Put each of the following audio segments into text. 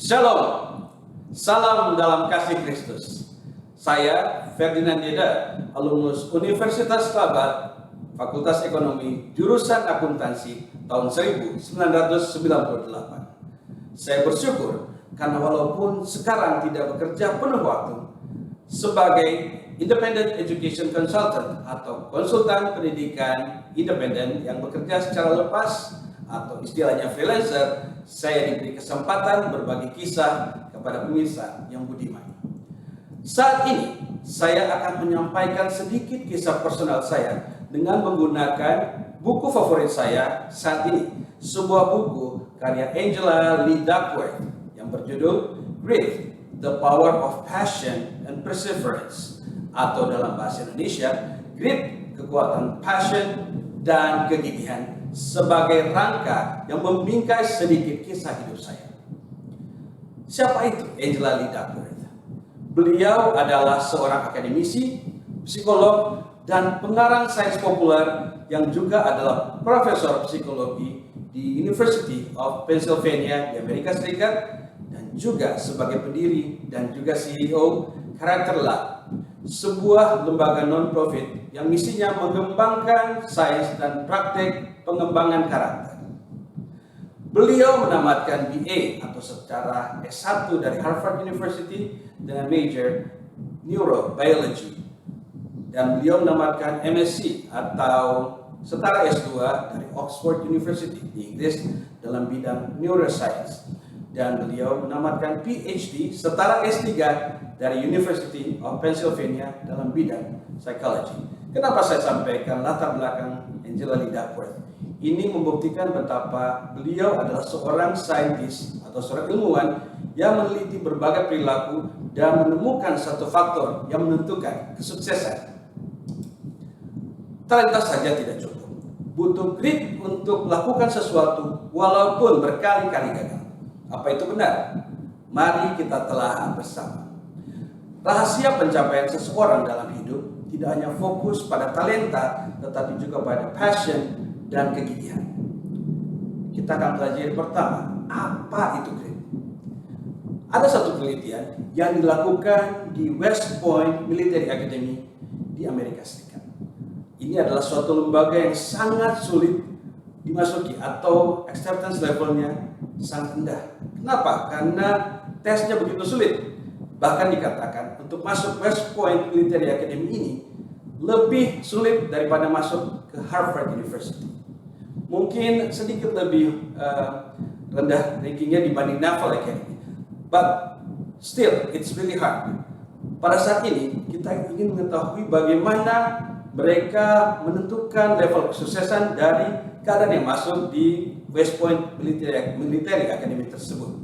Shalom, salam dalam kasih Kristus. Saya Ferdinand Dieda, alumnus Universitas Kelabat, Fakultas Ekonomi, jurusan Akuntansi tahun 1998. Saya bersyukur karena walaupun sekarang tidak bekerja penuh waktu sebagai Independent Education Consultant atau konsultan pendidikan independen yang bekerja secara lepas atau istilahnya freelancer, saya diberi kesempatan berbagi kisah kepada pemirsa yang budiman. Saat ini, saya akan menyampaikan sedikit kisah personal saya dengan menggunakan buku favorit saya saat ini, sebuah buku karya Angela Lee Duckworth yang berjudul Grit, The Power of Passion and Perseverance, atau dalam bahasa Indonesia, Grit, Kekuatan Passion dan Kegigihan, sebagai rangka yang membingkai sedikit kisah hidup saya. Siapa itu Angela Lee Duckworth? Beliau adalah seorang akademisi, psikolog, dan pengarang sains populer yang juga adalah profesor psikologi di University of Pennsylvania di Amerika Serikat, dan juga sebagai pendiri dan juga CEO Character Lab, sebuah lembaga non-profit yang misinya mengembangkan sains dan praktek pengembangan karakter. Beliau menamatkan BA atau secara S1 dari Harvard University dengan major Neurobiology, dan beliau menamatkan MSc atau setara S2 dari Oxford University di Inggris dalam bidang neuroscience, dan beliau menamatkan PhD setara S3 dari University of Pennsylvania dalam bidang psychology. Kenapa saya sampaikan latar belakang Angela Lee Duckworth? Ini membuktikan betapa beliau adalah seorang saintis atau seorang ilmuwan yang meneliti berbagai perilaku dan menemukan satu faktor yang menentukan kesuksesan. Talenta saja tidak cukup. Butuh grit untuk melakukan sesuatu walaupun berkali-kali gagal. Apa itu benar? Mari kita telah bersama. Rahasia pencapaian seseorang dalam hidup tidak hanya fokus pada talenta, tetapi juga pada passion dan kegigihan. Kita akan pelajari pertama, apa itu grit? Ada satu penelitian yang dilakukan di West Point Military Academy di Amerika Serikat. Ini adalah suatu lembaga yang sangat sulit dimasuki atau acceptance levelnya sangat rendah. Kenapa? Karena tesnya begitu sulit. Bahkan dikatakan untuk masuk West Point Military Academy ini lebih sulit daripada masuk ke Harvard University. Mungkin sedikit lebih rendah rankingnya dibanding Naval Academy, but still it's really hard. Pada saat ini kita ingin mengetahui bagaimana mereka menentukan level kesuksesan dari keadaan yang masuk di West Point Military Academy tersebut.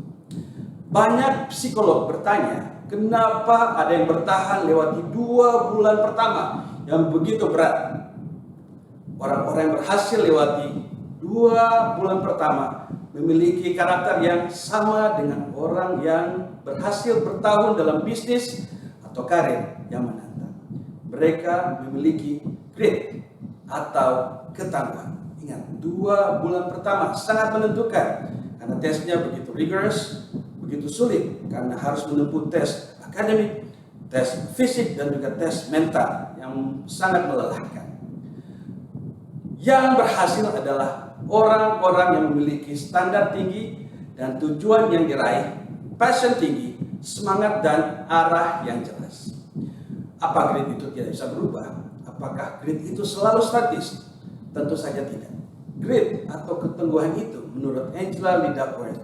Banyak psikolog bertanya, kenapa ada yang bertahan lewati 2 bulan pertama yang begitu berat? Orang-orang yang berhasil lewati 2 bulan pertama memiliki karakter yang sama dengan orang yang berhasil bertahun dalam bisnis atau karir yang menantang. Mereka memiliki grit atau ketangguhan. Ingat, 2 bulan pertama sangat menentukan karena tesnya begitu rigorous, begitu sulit karena harus menempuh tes akademik, tes fisik, dan juga tes mental yang sangat melelahkan. Yang berhasil adalah orang-orang yang memiliki standar tinggi dan tujuan yang diraih, passion tinggi, semangat dan arah yang jelas. Apa grit itu tidak bisa berubah? Apakah grit itu selalu statis? Tentu saja tidak. Grit atau ketangguhan itu menurut Angela Lee Duckworth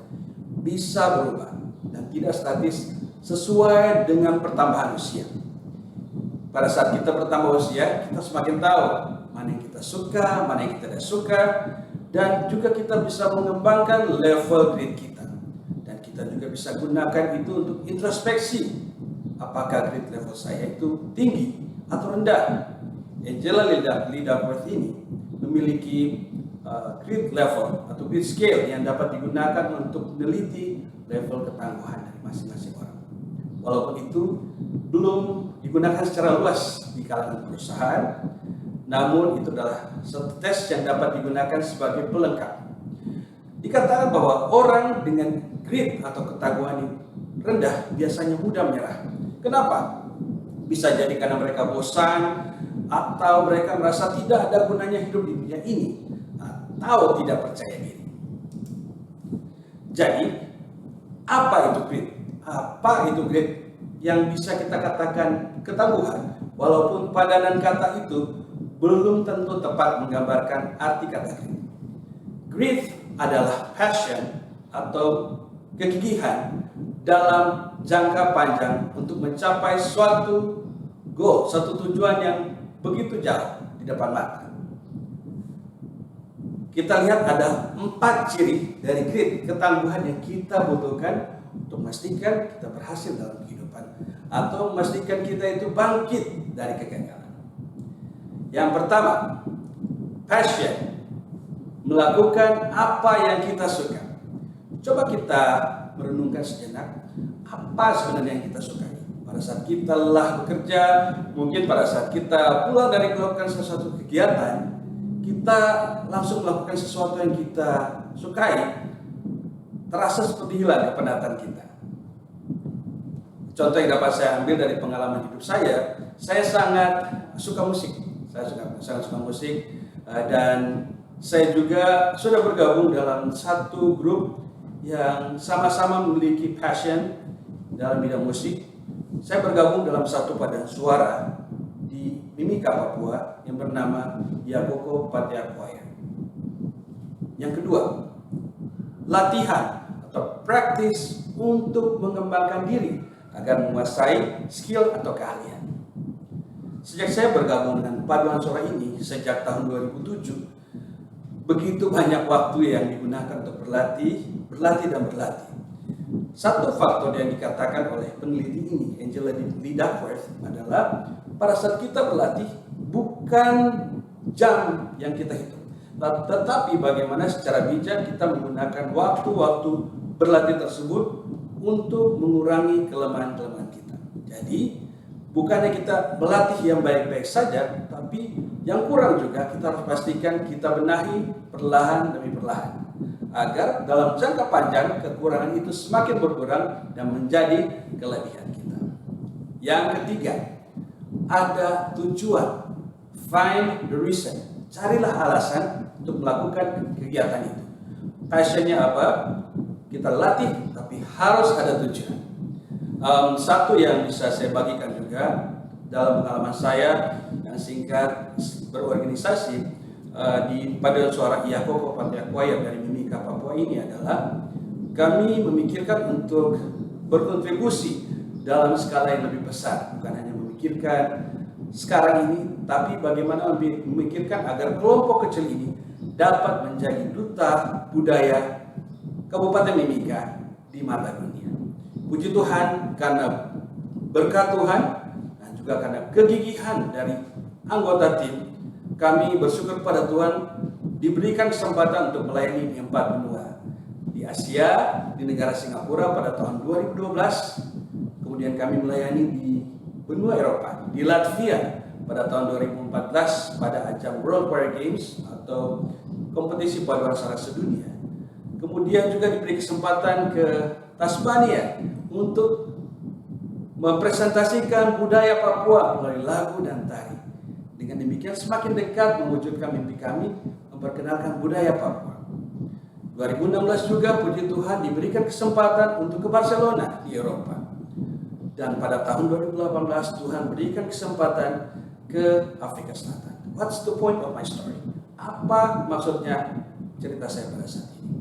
bisa berubah dan tidak statis sesuai dengan pertambahan usia. Pada saat kita bertambah usia, kita semakin tahu mana yang kita suka, mana yang kita tidak suka, dan juga kita bisa mengembangkan level grit kita. Dan kita juga bisa gunakan itu untuk introspeksi. Apakah grit level saya itu tinggi atau rendah? Angela Lee Duckworth ini memiliki grit level atau grit scale yang dapat digunakan untuk meneliti level ketangguhan dari masing-masing orang. Walaupun itu belum digunakan secara luas di kalangan perusahaan, namun itu adalah satu tes yang dapat digunakan sebagai pelengkap. Dikatakan bahwa orang dengan greed atau ketaguhan yang rendah biasanya mudah menyerah. Kenapa? Bisa jadi karena mereka bosan, atau mereka merasa tidak ada gunanya hidup di dunia ini, atau tidak percaya diri. Jadi, apa itu greed? Apa itu greed? Yang bisa kita katakan ketangguhan, walaupun padanan kata itu belum tentu tepat menggambarkan arti kata greed. Greed adalah passion atau kegigihan dalam jangka panjang untuk mencapai suatu goal, satu tujuan yang begitu jauh di depan mata. Kita lihat ada 4 ciri dari greed, ketangguhan yang kita butuhkan untuk memastikan kita berhasil dalam kehidupan atau memastikan kita itu bangkit dari kegagalan. Yang pertama, passion, melakukan apa yang kita suka. Coba kita merenungkan sejenak, apa sebenarnya yang kita sukai. Pada saat kita lelah bekerja, mungkin pada saat kita pulang dari melakukan sesuatu kegiatan, kita langsung melakukan sesuatu yang kita sukai, terasa seperti hilang kepenatan kita. Contoh yang dapat saya ambil dari pengalaman hidup saya sangat suka musik. Saya sangat suka musik, dan saya juga sudah bergabung dalam satu grup yang sama-sama memiliki passion dalam bidang musik. Saya bergabung dalam satu paduan suara di Mimika, Papua yang bernama Yakoko Patea Choir. Yang kedua, latihan atau practice untuk mengembangkan diri agar menguasai skill atau keahlian. Sejak saya bergabung dengan paduan suara ini sejak tahun 2007, begitu banyak waktu yang digunakan untuk berlatih dan berlatih. Satu faktor yang dikatakan oleh peneliti ini, Angela Lee Duckworth, adalah pada saat kita berlatih bukan jam yang kita hitung, tetapi bagaimana secara bijak kita menggunakan waktu-waktu berlatih tersebut untuk mengurangi kelemahan-kelemahan kita. Jadi bukannya kita melatih yang baik-baik saja, tapi yang kurang juga kita harus pastikan kita benahi perlahan demi perlahan, agar dalam jangka panjang kekurangan itu semakin berkurang dan menjadi kelebihan kita. Yang ketiga, ada tujuan. Find the reason. Carilah alasan untuk melakukan kegiatan itu. Passionnya apa? Kita latih, tapi harus ada tujuan. Satu yang bisa saya bagikan juga dalam pengalaman saya yang singkat berorganisasi di paduan suara Yakoko Patea Choir dari Mimika, Papua ini adalah kami memikirkan untuk berkontribusi dalam skala yang lebih besar, bukan hanya memikirkan sekarang ini, tapi bagaimana memikirkan agar kelompok kecil ini dapat menjadi duta budaya Kabupaten Mimika di mata dunia. Puji Tuhan, karena berkat Tuhan dan juga karena kegigihan dari anggota tim, kami bersyukur pada Tuhan diberikan kesempatan untuk melayani di 4 benua. Di Asia, di negara Singapura pada tahun 2012, kemudian kami melayani di benua Eropa, di Latvia pada tahun 2014 pada ajang World Choir Games atau kompetisi paduan suara sedunia. Kemudian juga diberi kesempatan ke Tasmania untuk mempresentasikan budaya Papua melalui lagu dan tari. Dengan demikian semakin dekat mewujudkan mimpi kami memperkenalkan budaya Papua. 2016 juga puji Tuhan diberikan kesempatan untuk ke Barcelona di Eropa. Dan pada tahun 2018 Tuhan berikan kesempatan ke Afrika Selatan. What's the point of my story? Apa maksudnya cerita saya pada saat ini?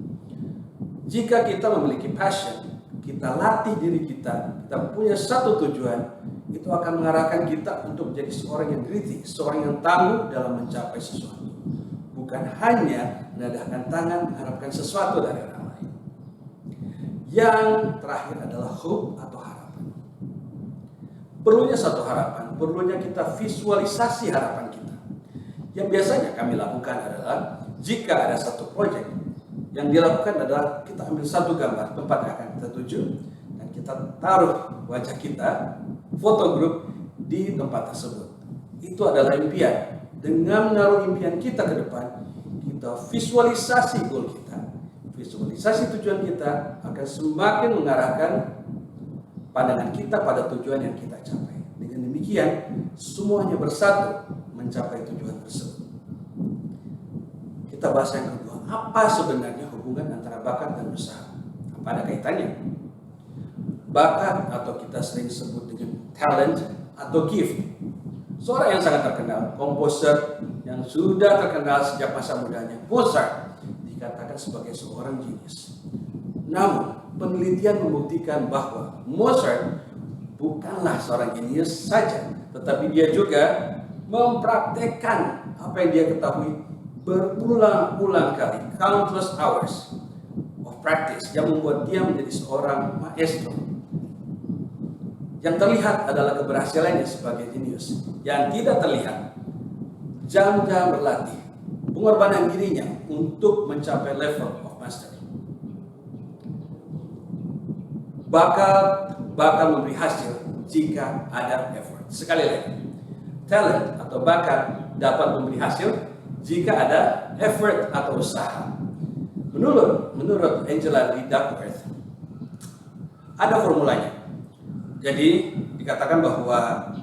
Jika kita memiliki passion, kita latih diri kita punya satu tujuan, itu akan mengarahkan kita untuk menjadi seorang yang gritty, seorang yang tangguh dalam mencapai sesuatu. Bukan hanya menadahkan tangan mengharapkan sesuatu dari orang lain. Yang terakhir adalah hope atau harapan. Perlunya satu harapan, perlunya kita visualisasi harapan kita. Yang biasanya kami lakukan adalah jika ada satu proyek, yang dilakukan adalah kita ambil satu gambar tempat yang akan kita tuju dan kita taruh wajah kita, foto grup di tempat tersebut. Itu adalah impian. Dengan menaruh impian kita ke depan, kita visualisasi goal kita, visualisasi tujuan kita akan semakin mengarahkan pandangan kita pada tujuan yang kita capai. Dengan demikian, semuanya bersatu mencapai tujuan tersebut. Kita bahas yang kedua, apa sebenarnya hubungan antara bakat dan usaha? Apa ada kaitannya? Bakat atau kita sering sebut dengan talent atau gift. Seorang yang sangat terkenal, komposer yang sudah terkenal sejak masa mudanya, Mozart, dikatakan sebagai seorang jenius. Namun, penelitian membuktikan bahwa Mozart bukanlah seorang jenius saja, tetapi dia juga mempraktekkan apa yang dia ketahui berulang-ulang kali, countless hours of practice, yang membuat dia menjadi seorang maestro. Yang terlihat adalah keberhasilannya sebagai jenius. Yang tidak terlihat, jam-jam berlatih, pengorbanan dirinya untuk mencapai level of mastery. Bakal memberi hasil jika ada effort. Sekali lagi, talent atau bakat dapat memberi hasil jika ada effort atau usaha. Menurut Angela Lee Duckworth, ada formulanya. Jadi dikatakan bahwa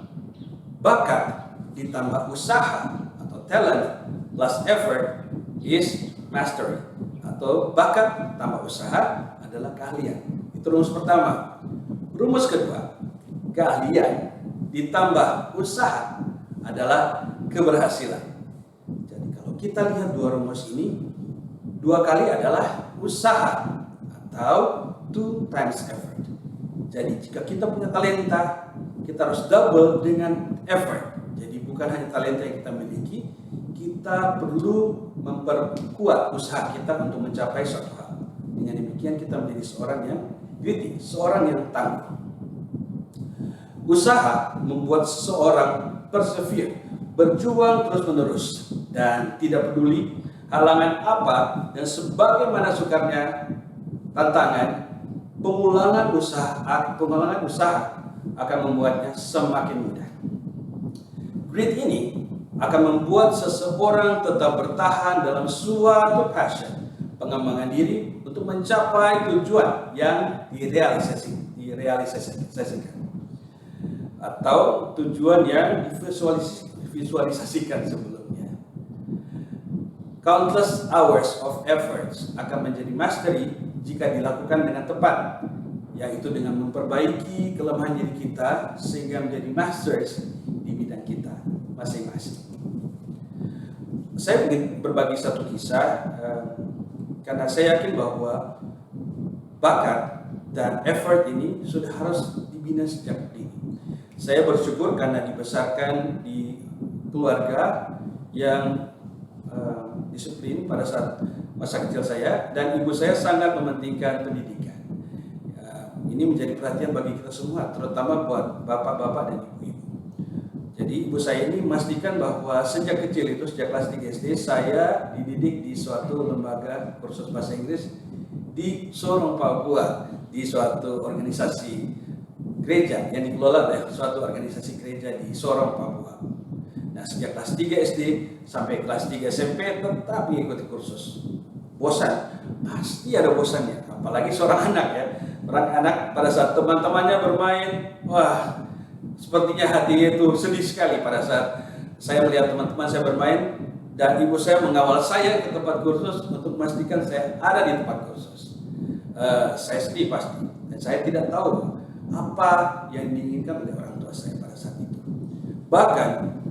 bakat ditambah usaha atau talent plus effort is mastery, atau bakat tambah usaha adalah keahlian. Itu rumus pertama. Rumus kedua, keahlian ditambah usaha adalah keberhasilan. Jadi kalau kita lihat dua rumus ini, dua kali adalah usaha atau 2 times effort. Jadi jika kita punya talenta, kita harus double dengan effort. Jadi bukan hanya talenta yang kita miliki, kita perlu memperkuat usaha kita untuk mencapai suatu hal. Dengan demikian kita menjadi seorang yang gritty, seorang yang tangguh. Usaha membuat seseorang persevere, berjuang terus-menerus, dan tidak peduli halangan apa dan sebagaimana sukarnya tantangan, pengulangan usaha akan membuatnya semakin mudah. Grit ini akan membuat seseorang tetap bertahan dalam suatu passion, pengembangan diri untuk mencapai tujuan yang direalisasikan atau tujuan yang divisualisasikan sebelumnya. Countless hours of efforts akan menjadi mastery jika dilakukan dengan tepat, yaitu dengan memperbaiki kelemahan diri kita sehingga menjadi masters di bidang kita masing-masing. Saya ingin berbagi satu kisah karena saya yakin bahwa bakat dan effort ini sudah harus dibina sejak dini. Saya bersyukur karena dibesarkan di keluarga yang disiplin pada saat masa kecil saya, dan ibu saya sangat mementingkan pendidikan. Ini menjadi perhatian bagi kita semua, terutama buat bapak-bapak dan ibu-ibu. Jadi ibu saya ini memastikan bahwa sejak kecil itu, sejak kelas 3 SD, saya dididik di suatu lembaga kursus bahasa Inggris di Sorong, Papua, di suatu organisasi gereja yang dikelola oleh suatu organisasi gereja di Sorong, Papua. Nah, sejak kelas 3 SD sampai kelas 3 SMP tetap mengikuti kursus. Bosan, pasti ada bosannya, apalagi seorang anak ya. Orang anak pada saat teman-temannya bermain, wah, sepertinya hatinya itu sedih sekali pada saat saya melihat teman-teman saya bermain dan ibu saya mengawal saya ke tempat kursus untuk memastikan saya ada di tempat kursus. Saya sedih pasti, dan saya tidak tahu apa yang diinginkan oleh orang tua saya pada saat itu. Bahkan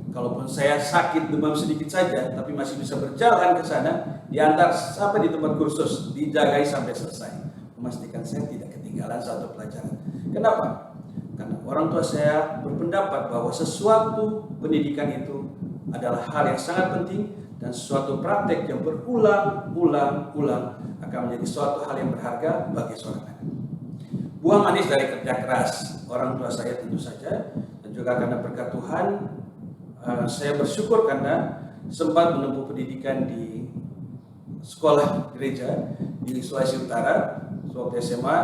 kalaupun saya sakit demam sedikit saja, tapi masih bisa berjalan ke sana, diantar sampai di tempat kursus, dijagai sampai selesai, memastikan saya tidak ketinggalan satu pelajaran. Kenapa? Karena orang tua saya berpendapat bahwa sesuatu pendidikan itu adalah hal yang sangat penting, dan suatu praktek yang berulang-ulang akan menjadi suatu hal yang berharga bagi seorang anak. Buah manis dari kerja keras orang tua saya tentu saja, dan juga karena berkat Tuhan, saya bersyukur karena sempat menempuh pendidikan di sekolah gereja di Sulawesi Utara waktu SMA,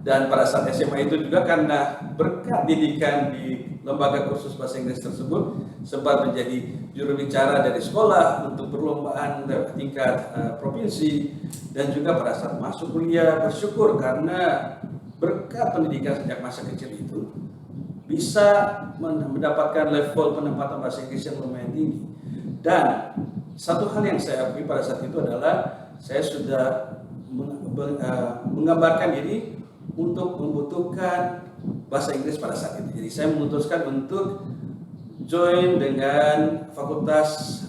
dan pada saat SMA itu juga karena berkat didikan di lembaga kursus bahasa Inggris tersebut, sempat menjadi juru bicara dari sekolah untuk perlombaan tingkat provinsi, dan juga pada saat masuk kuliah bersyukur karena berkat pendidikan sejak masa kecil itu bisa mendapatkan level penempatan bahasa Inggris yang lumayan tinggi. Dan satu hal yang saya akui pada saat itu adalah saya sudah menggambarkan diri untuk membutuhkan bahasa Inggris pada saat itu. Jadi saya memutuskan untuk join dengan Fakultas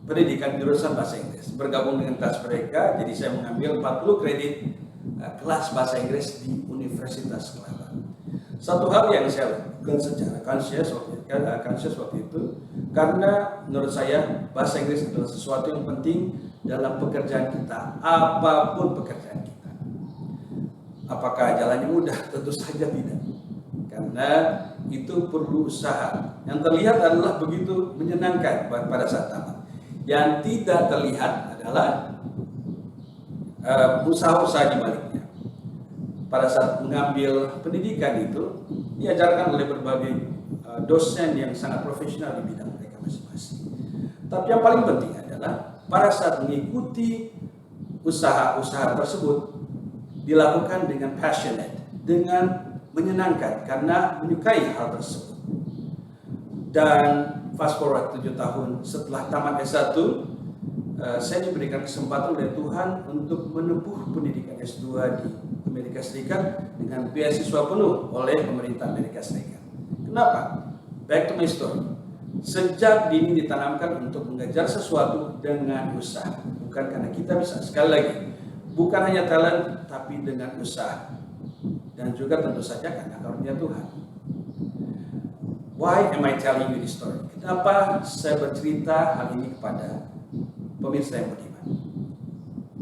Pendidikan jurusan bahasa Inggris, bergabung dengan kelas mereka. Jadi saya mengambil 40 kredit kelas bahasa Inggris di Universitas Kelapa. Satu hal yang saya lakukan secara conscious waktu itu, karena menurut saya bahasa Inggris adalah sesuatu yang penting dalam pekerjaan kita, apapun pekerjaan kita. Apakah jalannya mudah? Tentu saja tidak, karena itu perlu usaha. Yang terlihat adalah begitu menyenangkan pada saat tamat. Yang tidak terlihat adalah usaha-usaha di baliknya. Pada saat mengambil pendidikan itu diajarkan oleh berbagai dosen yang sangat profesional di bidang mereka masing-masing. Tapi yang paling penting adalah pada saat mengikuti usaha-usaha tersebut dilakukan dengan passionate, dengan menyenangkan karena menyukai hal tersebut. Dan fast forward 7 tahun setelah tamat S1, saya diberikan kesempatan oleh Tuhan untuk menempuh pendidikan S2 di Amerika Serikat dengan beasiswa penuh oleh pemerintah Amerika Serikat. Kenapa? Back to my story. Sejak dini ditanamkan untuk mengejar sesuatu dengan usaha, bukan karena kita bisa. Sekali lagi, bukan hanya talent, tapi dengan usaha. Dan juga tentu saja karena karunia Tuhan. Why am I telling you this story? Kenapa saya bercerita hal ini kepada pemirsa yang beriman?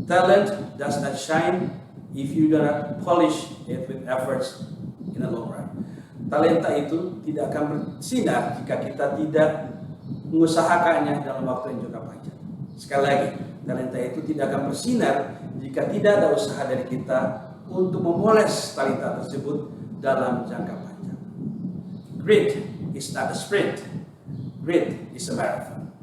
Talent does not shine if you do not polish it with efforts in the long run. Talenta itu tidak akan bersinar jika kita tidak mengusahakannya dalam waktu yang juga panjang. Sekali lagi, talenta itu tidak akan bersinar jika tidak ada usaha dari kita untuk memoles talenta tersebut dalam jangka panjang. Grit is not a sprint. Grit is a marathon.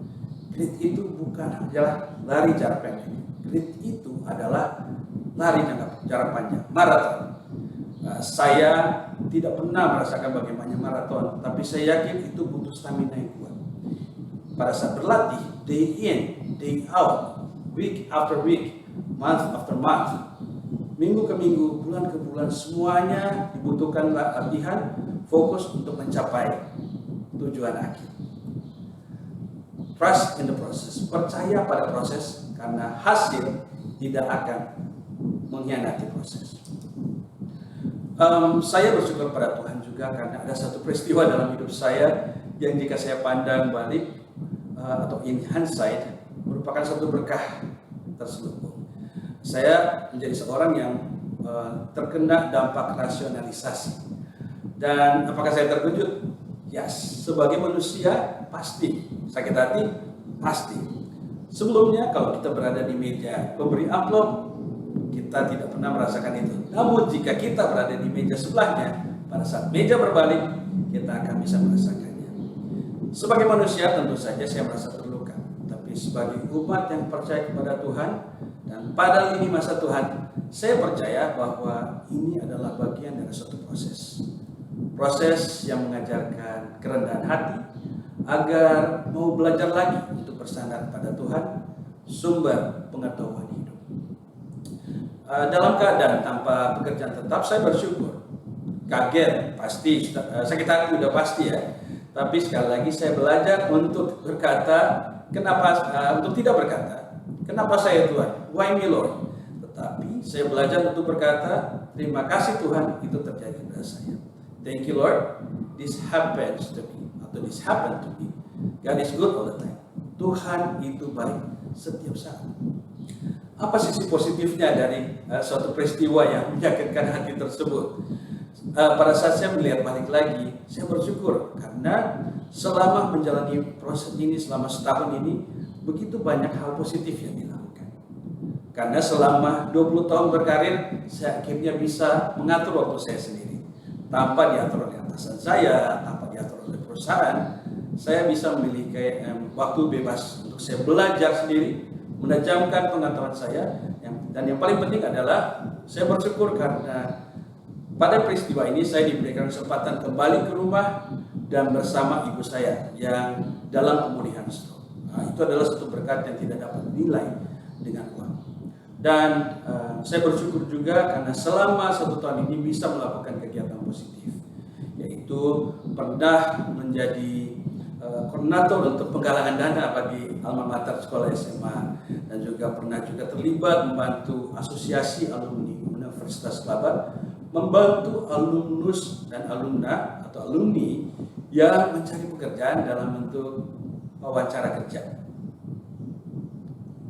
Grit itu bukan adalah lari jarak pendek. Grit itu adalah lari jarak panjang, maraton. Saya tidak pernah merasakan bagaimana maraton, tapi saya yakin itu butuh stamina yang kuat. Pada saat berlatih, day in, day out, week after week, month after month, minggu ke minggu, bulan ke bulan, semuanya dibutuhkan latihan, fokus untuk mencapai tujuan akhir. Trust in the process, percaya pada proses, karena hasil tidak akan mengkhianati proses. Saya bersyukur pada Tuhan juga karena ada satu peristiwa dalam hidup saya yang jika saya pandang balik atau in hindsight merupakan satu berkah terselubung. Saya menjadi seorang yang terkena dampak rasionalisasi. Dan apakah saya terkejut? Yes, sebagai manusia pasti sakit hati, pasti. Sebelumnya kalau kita berada di meja pemberi amplop, kita tidak pernah merasakan itu. Namun jika kita berada di meja sebelahnya, pada saat meja berbalik, kita akan bisa merasakannya. Sebagai manusia tentu saja saya merasa terluka. Tapi sebagai umat yang percaya kepada Tuhan, dan pada lini masa Tuhan, saya percaya bahwa ini adalah bagian dari suatu proses. Proses yang mengajarkan kerendahan hati, agar mau belajar lagi untuk bersandar pada Tuhan, sumber pengetahuan hidup. Dalam keadaan tanpa pekerjaan tetap, saya bersyukur. Kaget, pasti, sakit hati udah pasti ya. Tapi sekali lagi saya belajar untuk berkata, untuk tidak berkata, kenapa saya Tuhan? Why me Lord? Tetapi saya belajar untuk berkata, terima kasih Tuhan, itu terjadi pada saya. Thank you Lord, this happens to me, atau this happened to me. God is good all the time. Tuhan itu baik setiap saat. Apa sisi positifnya dari suatu peristiwa yang menyakitkan hati tersebut? Pada saat saya melihat balik lagi, saya bersyukur karena selama menjalani proses ini selama setahun ini, begitu banyak hal positif yang dilakukan. Karena selama 20 tahun berkarir, saya akhirnya bisa mengatur waktu saya sendiri. tanpa diatur oleh atasan saya, tanpa diatur oleh perusahaan, saya bisa memiliki waktu bebas untuk saya belajar sendiri, menajamkan pengetahuan saya, dan yang paling penting adalah saya bersyukur karena pada peristiwa ini saya diberikan kesempatan kembali ke rumah dan bersama ibu saya yang dalam pemulihan stroke. Nah, itu adalah satu berkat yang tidak dapat dinilai dengan uang. Dan saya bersyukur juga karena selama 1 tahun ini bisa melakukan kegiatan positif, yaitu pernah menjadi koordinator untuk penggalangan dana bagi alma mater sekolah SMA, dan juga pernah juga terlibat membantu asosiasi alumni Universitas Kelabat, membantu alumnus dan alumna atau alumni yang mencari pekerjaan dalam bentuk wawancara kerja.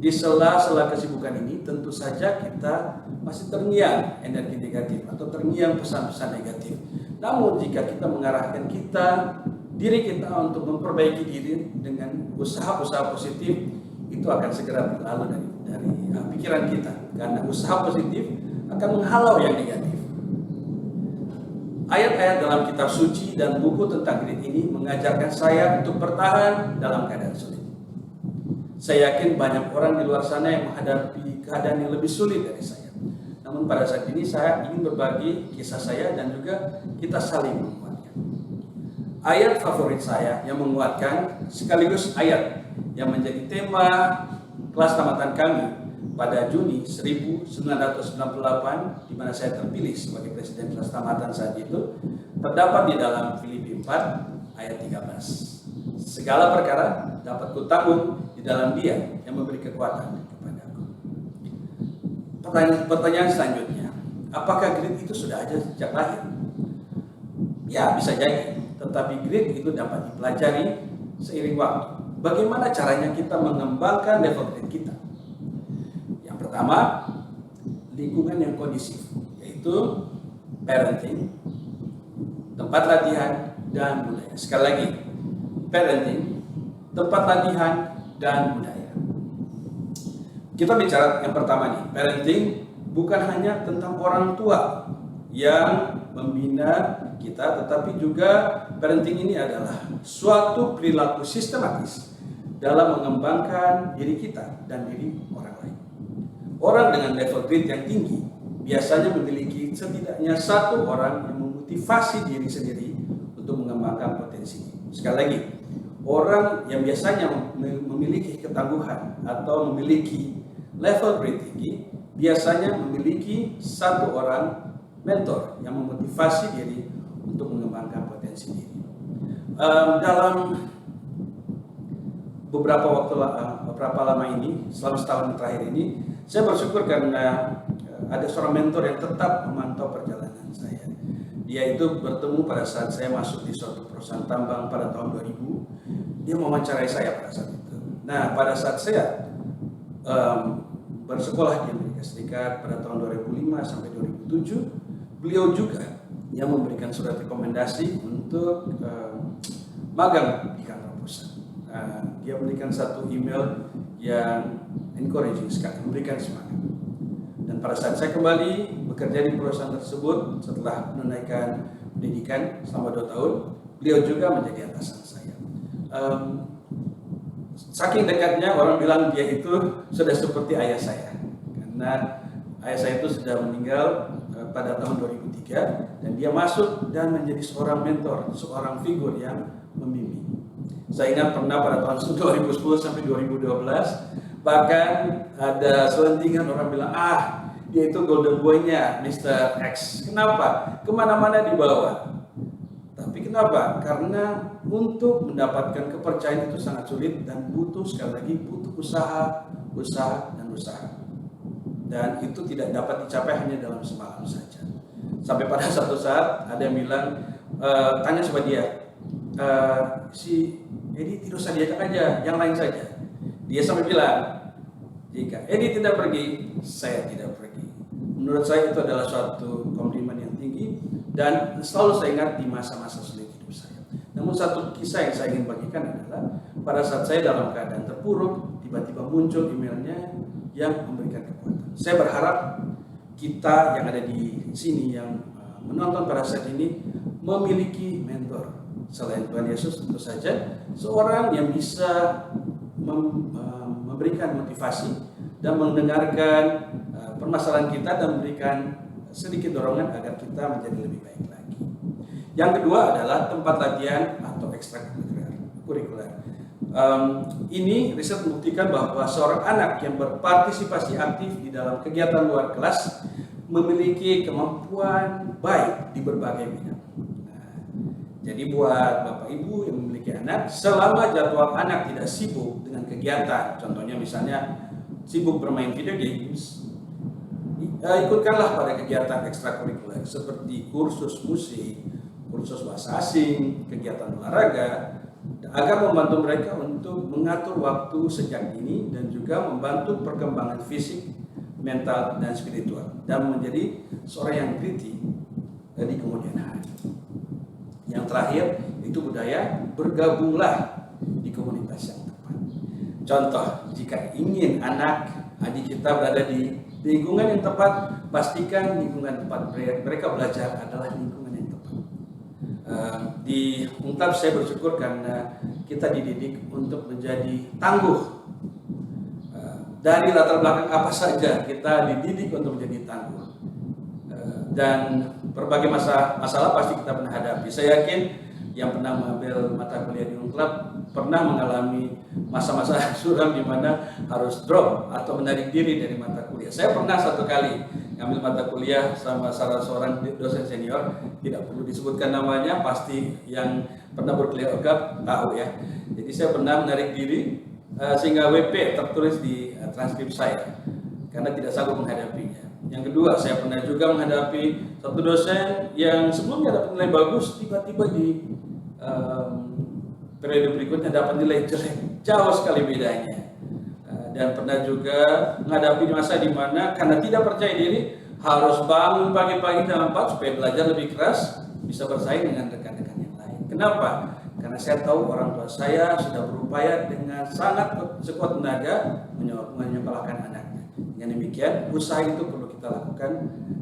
Di sela-sela kesibukan ini tentu saja kita masih terngiang energi negatif atau terngiang pesan-pesan negatif. Namun jika kita mengarahkan diri kita untuk memperbaiki diri dengan usaha-usaha positif, itu akan segera berlalu dari pikiran kita, karena usaha positif akan menghalau yang negatif. Ayat-ayat dalam kitab suci dan buku tentang grit ini mengajarkan saya untuk bertahan dalam keadaan sulit. Saya yakin banyak orang di luar sana yang menghadapi keadaan yang lebih sulit dari saya. Namun pada saat ini saya ingin berbagi kisah saya dan juga kita saling menguatkan. Ayat favorit saya yang menguatkan sekaligus ayat yang menjadi tema kelas tamatan kami pada Juni 1998, di mana saya terpilih sebagai presiden kelas tamatan saat itu, terdapat di dalam Filipi 4 ayat 13. Segala perkara dapat kutanggung di dalam Dia yang memberi kekuatan kepadaku. Pertanyaan selanjutnya, apakah grit itu sudah ada sejak lahir? Ya, bisa jadi. Tetapi grit itu dapat dipelajari seiring waktu. Bagaimana caranya kita mengembangkan level grit kita? Yang pertama, lingkungan yang kondisif, yaitu parenting, tempat latihan, dan budaya. Sekali lagi, parenting, tempat latihan, dan budaya. Kita bicara yang pertama nih, parenting bukan hanya tentang orang tua yang membina kita, tetapi juga parenting ini adalah suatu perilaku sistematis dalam mengembangkan diri kita dan diri orang lain. Orang dengan level grit yang tinggi biasanya memiliki setidaknya satu orang yang memotivasi diri sendiri untuk mengembangkan potensinya. Sekali lagi, orang yang biasanya memiliki ketangguhan atau memiliki level grit tinggi biasanya memiliki satu orang mentor yang memotivasi diri untuk mengembangkan potensi diri. Dalam beberapa lama ini, selama setahun terakhir ini, saya bersyukur karena ada seorang mentor yang tetap memantau perjalanan saya. Dia itu bertemu pada saat saya masuk di suatu perusahaan tambang pada tahun 2000. Dia mewawancarai saya pada saat itu. Nah, pada saat saya bersekolah di Amerika Serikat pada tahun 2005 sampai 2007, beliau juga yang memberikan surat rekomendasi untuk magang di kantor pusat. Dia memberikan satu email yang encouraging sekali, memberikan semangat. Dan pada saat saya kembali bekerja di perusahaan tersebut setelah menunaikan pendidikan selama 2 tahun, beliau juga menjadi atasan saya. Saking dekatnya, orang bilang dia itu sudah seperti ayah saya, karena ayah saya itu sudah meninggal pada tahun 2003, dan dia masuk dan menjadi seorang mentor, seorang figur yang membimbing. Saya ingat pernah pada tahun 2010 sampai 2012, bahkan ada selentingan orang bilang, dia itu golden boy-nya Mr. X. Kenapa? Kemana-mana dibawa. Tapi kenapa? Karena untuk mendapatkan kepercayaan itu sangat sulit dan butuh, sekali lagi, butuh usaha, dan usaha. Dan itu tidak dapat dicapai hanya dalam semalam saja. Sampai pada satu saat ada yang bilang, tanya sama dia, si Edi tidak usah diajak aja, yang lain saja. Dia sampai bilang, jika Edi tidak pergi, saya tidak pergi. Menurut saya itu adalah suatu komplimen yang tinggi dan selalu saya ingat di masa-masa sulit hidup saya. Namun satu kisah yang saya ingin bagikan adalah pada saat saya dalam keadaan terpuruk, tiba-tiba muncul emailnya yang memberikan kekuatan. Saya berharap kita yang ada di sini yang menonton pada saat ini memiliki mentor. Selain Tuhan Yesus tentu saja, seorang yang bisa memberikan motivasi dan mendengarkan permasalahan kita dan memberikan sedikit dorongan agar kita menjadi lebih baik lagi. Yang kedua adalah tempat latihan atau ekstrakurikuler. Ini riset membuktikan bahwa seorang anak yang berpartisipasi aktif di dalam kegiatan luar kelas memiliki kemampuan baik di berbagai bidang. Jadi buat Bapak Ibu yang memiliki anak, selama jadwal anak tidak sibuk dengan kegiatan, contohnya misalnya sibuk bermain video games, ikutkanlah pada kegiatan ekstrakurikuler seperti kursus musik, kursus bahasa asing, kegiatan olahraga, agar membantu mereka untuk mengatur waktu sejak dini dan juga membantu perkembangan fisik, mental, dan spiritual, dan menjadi seorang yang kritis di kemudian hari. Yang terakhir itu budaya bergabunglah di komunitas yang tepat. Contoh, jika ingin anak adik kita berada di lingkungan yang tepat, pastikan lingkungan tempat mereka belajar adalah lingkungan yang tepat. Di UNCLAB saya bersyukur karena kita dididik untuk menjadi tangguh. Dari latar belakang apa saja kita dididik untuk menjadi tangguh. Dan berbagai masalah pasti kita pernah hadapi. Saya yakin yang pernah mengambil mata kuliah di UNCLAB pernah mengalami masa-masa suram di mana harus drop atau menarik diri dari mata kuliah. Saya pernah satu kali ngambil mata kuliah sama salah seorang dosen senior, tidak perlu disebutkan namanya, pasti yang pernah berkuliah UNCLAB tahu ya. Jadi saya pernah menarik diri sehingga WP tertulis di transkrip saya karena tidak sanggup menghadapinya. Yang kedua, saya pernah juga menghadapi satu dosen yang sebelumnya dapat nilai bagus, tiba-tiba di periode berikutnya dapat nilai jelek, jauh sekali bedanya. Dan pernah juga menghadapi masa di mana karena tidak percaya diri harus bangun pagi-pagi jam 4 supaya belajar lebih keras, bisa bersaing dengan rekan-rekan yang lain. Kenapa? Karena saya tahu orang tua saya sudah berupaya dengan sangat sekuat tenaga menyekolahkan anaknya. Dengan demikian, usaha itu perlu kita lakukan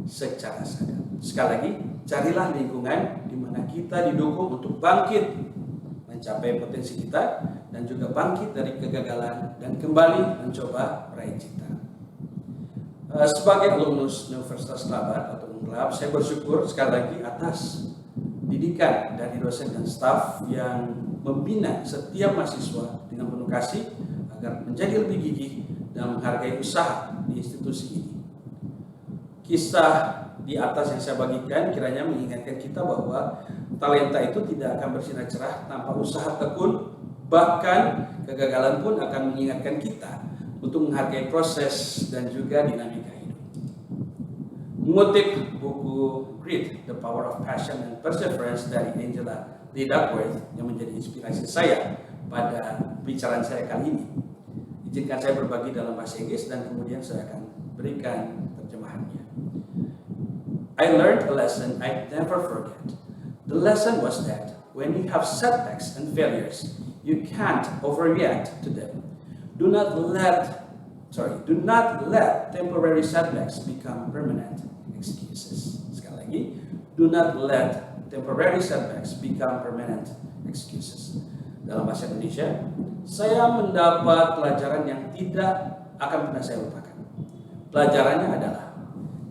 secara sadar. Sekali lagi, carilah lingkungan di mana kita didukung untuk bangkit mencapai potensi kita dan juga bangkit dari kegagalan dan kembali mencoba meraih cita. Sebagai alumnus Universitas Kelabat atau UNCLAB, saya bersyukur sekali lagi atas didikan dari dosen dan staf yang membina setiap mahasiswa dengan penuh kasih agar menjadi lebih gigih dan menghargai usaha di institusi ini. Kisah di atas yang saya bagikan kiranya mengingatkan kita bahwa talenta itu tidak akan bersinar cerah tanpa usaha tekun, bahkan kegagalan pun akan mengingatkan kita untuk menghargai proses dan juga dinamika hidup. Mengutip buku Grit, The Power of Passion and Perseverance dari Angela Lee Duckworth yang menjadi inspirasi saya pada bicaraan saya kali ini, izinkan saya berbagi dalam bahasa Inggris dan kemudian saya akan berikan terjemahannya. I learned a lesson I never forget. The lesson was that when you have setbacks and failures, you can't overreact to them. Do not let temporary setbacks become permanent excuses. Sekali lagi, do not let temporary setbacks become permanent excuses. Dalam bahasa Indonesia, saya mendapat pelajaran yang tidak akan pernah saya lupakan. Pelajarannya adalah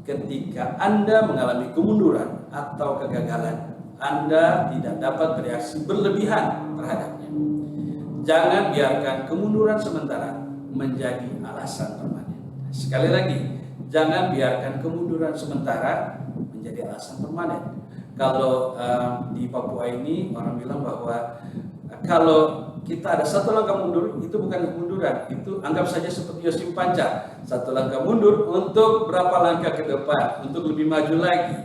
ketika Anda mengalami kemunduran atau kegagalan, Anda tidak dapat bereaksi berlebihan terhadapnya. Jangan biarkan kemunduran sementara menjadi alasan permanen. Sekali lagi, jangan biarkan kemunduran sementara menjadi alasan permanen. Kalau di Papua ini orang bilang bahwa kalau kita ada satu langkah mundur, itu bukan kemunduran, itu anggap saja seperti Yosim Panca, satu langkah mundur untuk berapa langkah ke depan, untuk lebih maju lagi.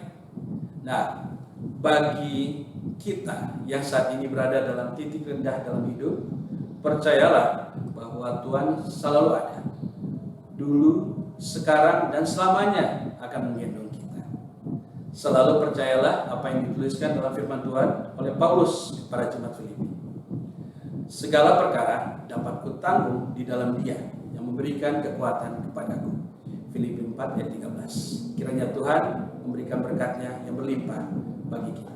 Nah, bagi kita yang saat ini berada dalam titik rendah dalam hidup, percayalah bahwa Tuhan selalu ada, dulu, sekarang, dan selamanya akan menggendong kita. Selalu percayalah apa yang dituliskan dalam firman Tuhan oleh Paulus kepada jemaat Filipi. Segala perkara dapat kutanggung di dalam Dia yang memberikan kekuatan kepadaku. Filipi 4 ayat 13. Kiranya Tuhan memberikan berkat-Nya yang berlimpah bagi kita.